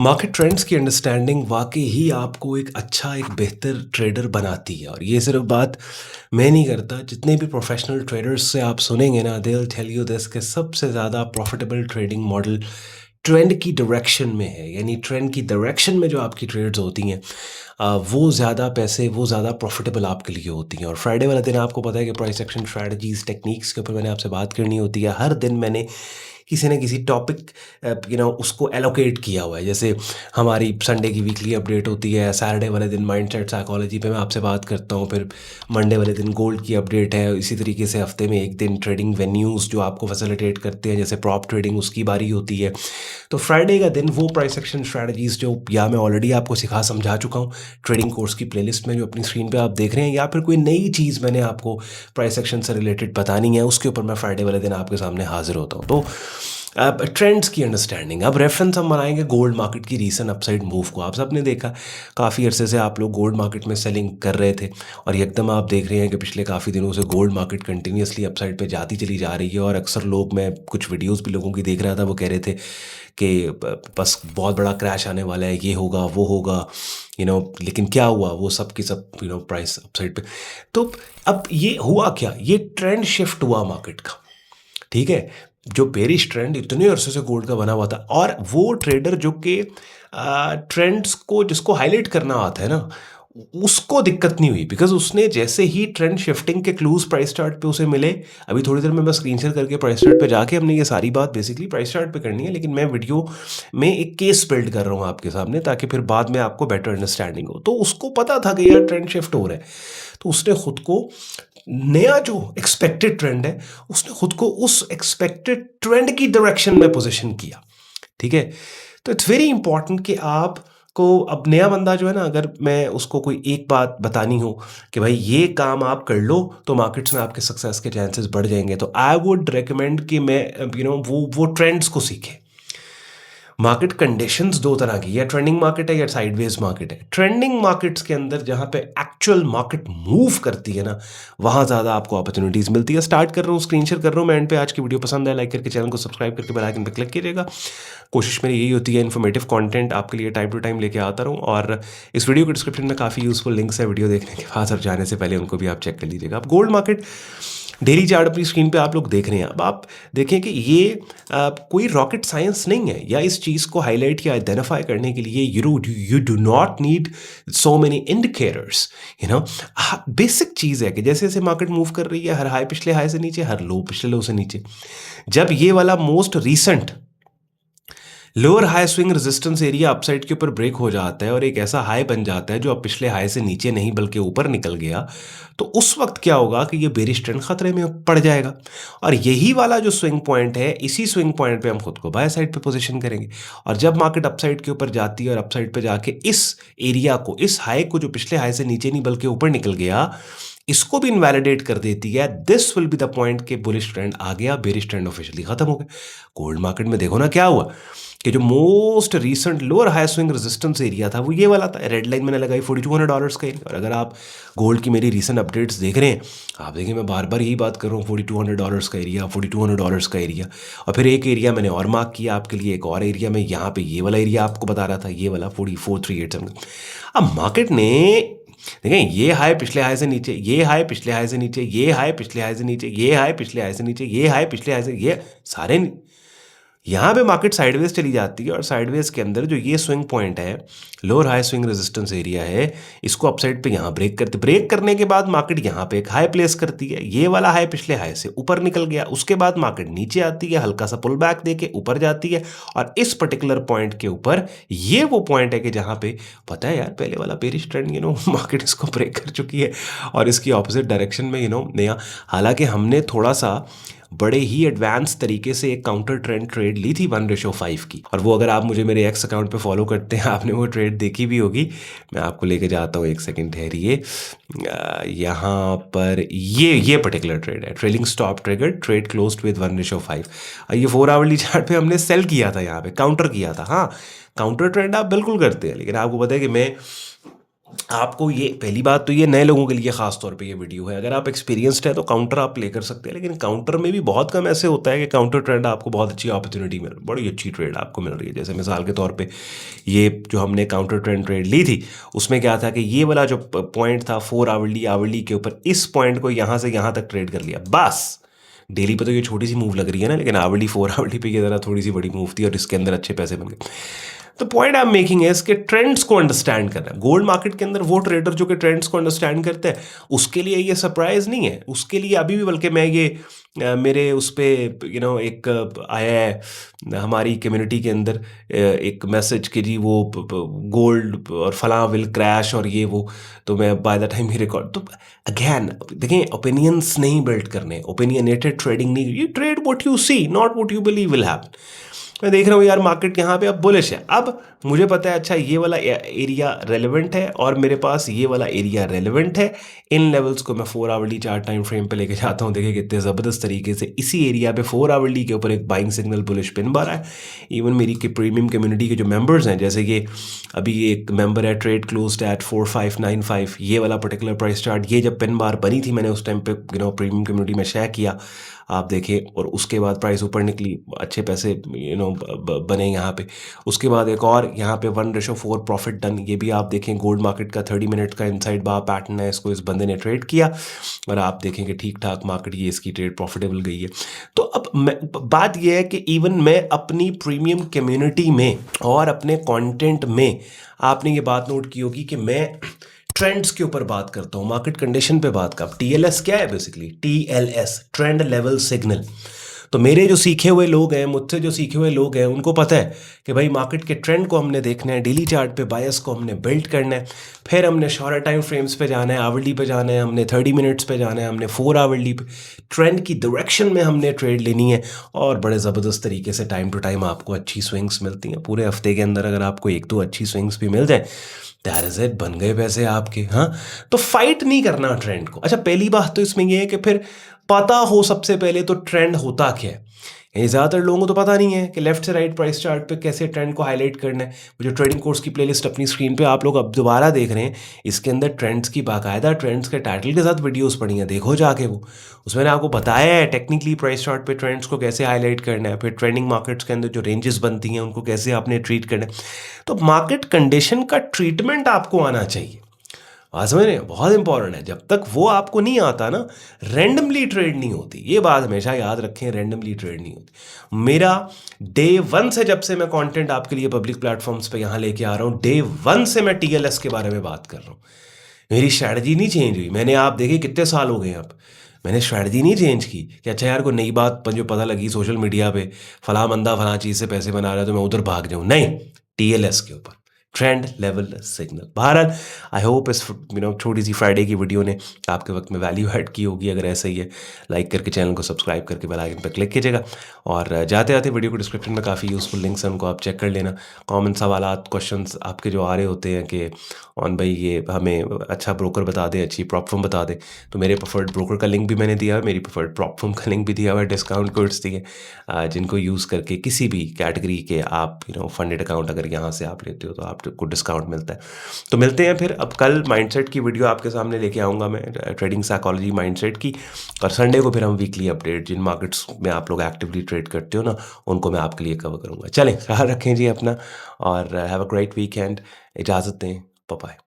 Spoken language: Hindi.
मार्केट ट्रेंड्स की अंडरस्टैंडिंग वाकई ही आपको एक बेहतर ट्रेडर बनाती है। और ये सिर्फ बात मैं नहीं करता, जितने भी प्रोफेशनल ट्रेडर्स से आप सुनेंगे ना, they will tell you this कि सबसे ज़्यादा प्रॉफिटेबल ट्रेडिंग मॉडल ट्रेंड की डायरेक्शन में है। यानी ट्रेंड की डायरेक्शन में जो आपकी ट्रेड्स होती हैं वो ज़्यादा पैसे, वो ज़्यादा प्रॉफिटेबल आपके लिए होती हैं। और फ्राइडे वाला दिन आपको पता है कि प्राइस एक्शन स्ट्रैटेजीज टेक्निक्स के ऊपर मैंने आपसे बात करनी होती है। हर दिन मैंने किसी न किसी टॉपिक उसको एलोकेट किया हुआ है। जैसे हमारी संडे की वीकली अपडेट होती है, सैटरडे वाले दिन माइंडसेट साइकोलॉजी पे मैं आपसे बात करता हूँ, फिर मंडे वाले दिन गोल्ड की अपडेट है। इसी तरीके से हफ्ते में एक दिन ट्रेडिंग वेन्यूज़ जो आपको फैसिलिटेट करते हैं, जैसे प्रॉप ट्रेडिंग, उसकी बारी होती है। तो फ्राइडे का दिन वो प्राइस एक्शन स्ट्रैटेजीज जो या मैं ऑलरेडी आपको सिखा समझा चुका हूँ ट्रेडिंग कोर्स की प्लेलिस्ट में जो अपनी स्क्रीन पे आप देख रहे हैं, या फिर कोई नई चीज़ मैंने आपको प्राइस एक्शन से रिलेटेड बतानी है, उसके ऊपर मैं फ्राइडे वाले दिन आपके सामने हाजिर होता हूँ। तो अब ट्रेंड्स की अंडरस्टैंडिंग, अब रेफरेंस हम बनाएंगे गोल्ड मार्केट की रीसेंट अपसाइड मूव को। आप सबने देखा काफ़ी अरसे से आप लोग गोल्ड मार्केट में सेलिंग कर रहे थे, और एकदम आप देख रहे हैं कि पिछले काफ़ी दिनों से गोल्ड मार्केट कंटिन्यूसली अपसाइड पे जाती चली जा रही है। और अक्सर लोग, मैं कुछ वीडियोस भी लोगों की देख रहा था, वो कह रहे थे कि बस बहुत बड़ा क्रैश आने वाला है, ये होगा वो होगा, लेकिन क्या हुआ, वो सब की सब प्राइस अपसाइड पे। तो अब ये हुआ क्या, ये ट्रेंड शिफ्ट हुआ मार्केट का, ठीक है। जो बेरिश ट्रेंड इतने अरसे से गोल्ड का बना हुआ था, और वो ट्रेडर जो कि ट्रेंड्स को जिसको हाईलाइट करना आता है ना, उसको दिक्कत नहीं हुई, बिकॉज उसने जैसे ही ट्रेंड शिफ्टिंग के क्लूज प्राइस चार्ट पे उसे मिले। अभी थोड़ी देर में मैं स्क्रीन शेयर करके प्राइस चार्ट पे जाके हमने ये सारी बात बेसिकली प्राइस चार्ट पे करनी है, लेकिन मैं वीडियो में एक केस बिल्ड कर रहा हूँ आपके सामने, ताकि फिर बाद में आपको बेटर अंडरस्टैंडिंग हो। तो उसको पता था कि यार ट्रेंड शिफ्ट हो रहा है, तो उसने खुद को नया जो एक्सपेक्टेड ट्रेंड है, उसने खुद को उस एक्सपेक्टेड ट्रेंड की डायरेक्शन में पोजीशन किया, ठीक है। तो इट्स वेरी इंपॉर्टेंट कि आप को अब नया बंदा जो है ना, अगर मैं उसको कोई एक बात बतानी हो कि भाई ये काम आप कर लो तो मार्केट्स में आपके सक्सेस के चांसेस बढ़ जाएंगे, तो आई वुड रेकमेंड कि मैं वो ट्रेंड्स को सीखे। मार्केट कंडीशंस दो तरह की, या ट्रेंडिंग मार्केट है या साइडवेज मार्केट है। ट्रेंडिंग मार्केट्स के अंदर जहां पे एक्चुअल मार्केट मूव करती है ना, वहां ज्यादा आपको अपॉर्चुनिटीज मिलती है। स्टार्ट कर रहा हूँ, स्क्रीन शेयर कर रहा हूँ मैं एंड पे। आज की वीडियो पसंद है, लाइक करके चैनल को सब्सक्राइब करके बेल आइकन पे क्लिक कीजिएगा। कोशिश मेरी यही होती है इन्फॉर्मेटिव कंटेंट आपके लिए टाइम टू टाइम लेके आता रहूँ। और इस वीडियो के डिस्क्रिप्शन में काफ़ी यूजफुल लिंक्स है, वीडियो देखने के बाद और जाने से पहले उनको भी आप चेक कर लीजिएगा। अब गोल्ड मार्केट डेली चार्ट अपनी स्क्रीन पे आप लोग देख रहे हैं। अब आप देखें कि ये कोई रॉकेट साइंस नहीं है, या इस चीज़ को हाईलाइट या आइडेंटिफाई करने के लिए you do not need so many indicators. Basic चीज़ है कि जैसे जैसे मार्केट मूव कर रही है, हर हाई पिछले हाई से नीचे, हर लो पिछले लो से नीचे, जब ये वाला most recent lower high swing resistance area upside के ऊपर ब्रेक हो जाता है और एक ऐसा हाई बन जाता है जो अब पिछले हाई से नीचे नहीं बल्कि ऊपर निकल गया, तो उस वक्त क्या होगा कि ये बेरिश ट्रेंड खतरे में पड़ जाएगा। और यही वाला जो स्विंग पॉइंट है, इसी स्विंग पॉइंट पे हम खुद को बाय साइड पे पोजीशन करेंगे। और जब मार्केट अपसाइड के ऊपर जाती है और अपसाइड पे जाके इस एरिया को, इस हाई को जो पिछले हाई से नीचे नहीं बल्कि ऊपर निकल गया, इसको भी इनवैलिडेट कर देती है, this will be the point के बुलिश ट्रेंड आ गया, बेरिश ट्रेंड ऑफिशियली खत्म हो गया। गोल्ड मार्केट में देखो ना क्या हुआ कि जो most recent lower high swing resistance area था वो ये वाला था, रेड लाइन मैंने लगाई $4200 का एरिया। और अगर आप गोल्ड की मेरी रीसेंट अपडेट्स देख रहे हैं, आप देखिए मैं बार बार यही बात कर रहा हूँ, $4200 का एरिया, $4200 का एरिया। और फिर एक एरिया मैंने और मार्क किया आपके लिए, एक और एरिया में यहाँ पे ये वाला एरिया आपको बता रहा था, ये वाला 44387। अब मार्केट ने देखें, ये हाई पिछले हाई से नीचे, ये हाई पिछले हाई से नीचे, ये हाई पिछले हाई से नीचे, ये हाई पिछले हाई से नीचे, ये हाई पिछले हाई से, ये सारे यहाँ पे मार्केट साइडवेज चली जाती है। और साइडवेज के अंदर जो ये स्विंग पॉइंट है, lower high swing resistance area है, इसको अपसाइड पे यहाँ ब्रेक करने के बाद मार्केट यहाँ पे एक हाई प्लेस करती है। ये वाला हाई पिछले हाई से ऊपर निकल गया, उसके बाद मार्केट नीचे आती है, हल्का सा पुल बैक देके ऊपर जाती है। और इस पर्टिकुलर पॉइंट के ऊपर ये वो पॉइंट है कि जहाँ पे पता है यार पहले वाला बेरिश ट्रेंड मार्केट इसको ब्रेक कर चुकी है और इसकी ऑपोजिट डायरेक्शन में नया। हालांकि हमने थोड़ा सा बड़े ही एडवांस तरीके से एक काउंटर ट्रेंड ट्रेड ली थी 1:5 की, और वो अगर आप मुझे मेरे एक्स अकाउंट पे फॉलो करते हैं, आपने वो ट्रेड देखी भी होगी। मैं आपको लेके जाता हूँ, एक सेकंड ठहरिए। यहाँ पर ये पर्टिकुलर ट्रेड है, trailing stop trigger, trade closed with 1:5। ये 4 आवरली चार्ट पे हमने सेल किया था, यहाँ पे काउंटर किया था। हाँ, काउंटर ट्रेंड आप बिल्कुल करते हैं, लेकिन आपको पता है कि मैं आपको ये पहली बात तो ये नए लोगों के लिए ख़ास तौर पे ये वीडियो है। अगर आप एक्सपीरियंस्ड हैं तो काउंटर आप प्ले कर सकते हैं, लेकिन काउंटर में भी बहुत कम ऐसे होता है कि काउंटर ट्रेड आपको बहुत अच्छी अपॉर्चुनिटी मिल बड़ी अच्छी ट्रेड आपको मिल रही है। जैसे मिसाल के तौर पे ये जो हमने काउंटर ट्रेंड ट्रेड ली थी, उसमें क्या था कि ये वाला जो पॉइंट था 4 आवरली आवरली के ऊपर, इस पॉइंट को यहाँ से यहाँ तक ट्रेड कर लिया बस। डेली पे तो ये छोटी सी मूव लग रही है ना, लेकिन आवरली 4 आवरली पे ये ज़रा थोड़ी सी बड़ी मूव थी और इसके अंदर अच्छे पैसे बन गए। तो पॉइंट आई एम मेकिंग है इसके ट्रेंड्स को अंडरस्टैंड करना। गोल्ड मार्केट के अंदर वो ट्रेडर जो कि ट्रेंड्स को अंडरस्टैंड करते हैं, उसके लिए ये सरप्राइज नहीं है। उसके लिए अभी भी, बल्कि मैं ये मेरे उस पे एक आया है हमारी कम्युनिटी के अंदर एक मैसेज कि जी वो गोल्ड और फलां विल क्रैश और ये वो। तो मैं बाय द टाइम ही रिकॉर्ड, तो अगेन देखें, ओपिनियंस नहीं बिल्ड करने, ओपिनियनेटेड ट्रेडिंग नहीं, you trade what you see not what you believe will happen. मैं देख रहा हूँ यार मार्केट यहाँ पे अब बुलिश है, अब मुझे पता है अच्छा ये वाला एरिया रेलेवेंट है और मेरे पास ये वाला एरिया रेलेवेंट है। इन लेवल्स को मैं 4 आवरली चार्ट टाइम फ्रेम पे लेके जाता हूँ। देखिए कितने ज़बरदस्त तरीके से इसी एरिया पे 4 आवरली के ऊपर एक buying signal bullish pin bar है। इवन मेरी प्रीमियम कम्युनिटी के जो मेंबर्स हैं, जैसे कि अभी एक मेंबर है ट्रेड क्लोज्ड एट 4595, ये वाला पर्टिकुलर प्राइस चार्ट, ये जब पिन बार बनी थी मैंने उस टाइम पे प्रीमियम कम्युनिटी में शेयर किया, आप देखें, और उसके बाद प्राइस ऊपर निकली, अच्छे पैसे बने यहाँ पे। उसके बाद एक और यहाँ पे 1:4 प्रॉफिट डन, ये भी आप देखें गोल्ड मार्केट का 30 मिनट का इनसाइड बार पैटर्न है, इसको इस बंदे ने ट्रेड किया और आप देखें कि ठीक ठाक मार्केट, ये इसकी ट्रेड प्रॉफिटेबल गई है। तो अब बात यह है कि इवन मैं अपनी प्रीमियम कम्युनिटी में और अपने कंटेंट में, आपने ये बात नोट की होगी कि मैं ट्रेंड्स के ऊपर बात करता हूँ, मार्केट कंडीशन पे बात कर। टीएलएस क्या है basically? TLS, trend level signal. तो मेरे जो सीखे हुए लोग हैं, मुझसे जो सीखे हुए लोग हैं, उनको पता है कि भाई मार्केट के ट्रेंड को हमने देखना है, डेली चार्ट पे बायस को हमने बिल्ड करना है, फिर हमने शॉर्ट टाइम फ्रेम्स पे जाना है, आवरली पे जाना है, हमने 30 मिनट्स पे जाना है, हमने 4 आवरली पे ट्रेंड की डायरेक्शन में हमने ट्रेड लेनी है। और बड़े ज़बरदस्त तरीके से टाइम टू टाइम आपको अच्छी स्विंग्स मिलती हैं। पूरे हफ्ते के अंदर अगर आपको 1-2 अच्छी स्विंग्स भी मिल जाए, दैट इज इट, बन गए पैसे आपके। हाँ, तो फाइट नहीं करना ट्रेंड को। अच्छा, पहली बात तो इसमें यह है कि फिर पता हो सबसे पहले तो ट्रेंड होता क्या है। यानी ज़्यादातर लोगों को तो पता नहीं है कि लेफ्ट से राइट प्राइस चार्ट पे कैसे ट्रेंड को हाईलाइट करना है। वो जो ट्रेडिंग कोर्स की प्लेलिस्ट अपनी स्क्रीन पे आप लोग अब दोबारा देख रहे हैं, इसके अंदर ट्रेंड्स की बाकायदा ट्रेंड्स के टाइटल के साथ वीडियोस पड़ी हैं, देखो जाके वो। उसमें मैंने आपको बताया है टेक्निकली प्राइस चार्ट पे ट्रेंड्स को कैसे हाईलाइट करना है, फिर ट्रेंडिंग मार्केट्स के अंदर जो रेंजेस बनती हैं उनको कैसे आपने ट्रीट करना है। तो मार्केट कंडीशन का ट्रीटमेंट आपको आना चाहिए। बात समझ रहे हैं, बहुत इंपॉर्टेंट है। जब तक वो आपको नहीं आता ना, रैंडमली ट्रेड नहीं होती। ये बात हमेशा याद रखें, रैंडमली ट्रेड नहीं होती। मेरा डे 1 से, जब से मैं कंटेंट आपके लिए पब्लिक प्लेटफॉर्म्स पे यहाँ लेके आ रहा हूँ, डे 1 से मैं टीएलएस के बारे में बात कर रहा हूँ। मेरी स्ट्रैटेजी नहीं चेंज हुई। मैंने, आप देखिए कितने साल हो गए अब, मैंने स्ट्रैटेजी नहीं चेंज की कि अच्छा यार कोई नई बात जो पता लगी सोशल मीडिया पे, फला बंदा फला चीज़ से पैसे बना रहा है तो मैं उधर भाग जाऊँ। नहीं, टीएलएस के ऊपर, ट्रेंड लेवल सिग्नल। बहरहाल, आई होप इस छोटी सी फ्राइडे की वीडियो ने आपके वक्त में वैल्यू ऐड की होगी। अगर ऐसा ही है, लाइक करके चैनल को सब्सक्राइब करके बेल आइकन पर क्लिक कीजिएगा। और जाते जाते वीडियो को डिस्क्रिप्शन में काफ़ी यूज़फुल लिंक्स हैं, उनको आप चेक कर लेना। कॉमन सवालात, क्वेश्चंस आपके जो आ रहे होते हैं कि ऑन भाई ये हमें अच्छा ब्रोकर बता दें, अच्छी प्रॉप फर्म बता दें, तो मेरे प्रेफर्ड ब्रोकर का लिंक भी मैंने दिया है, मेरी प्रेफर्ड प्रॉप फर्म का लिंक भी दिया हुआ है, डिस्काउंट कोड्स दिए, जिनको यूज़ करके किसी भी कैटेगरी के आप फंडेड अकाउंट अगर यहाँ से आप लेते हो तो आपको डिस्काउंट मिलता है। तो मिलते हैं फिर। अब कल माइंडसेट की वीडियो आपके सामने लेके आऊँगा मैं, ट्रेडिंग साइकोलॉजी माइंडसेट की, और संडे को फिर हम वीकली अपडेट, जिन मार्केट्स में आप लोग एक्टिवली ट्रेड करते हो ना, उनको मैं आपके लिए कवर करूँगा। चलें, ख्याल रखें जी अपना, और हैव अ ग्रेट वीकेंड। इजाज़त दें, बाय बाय।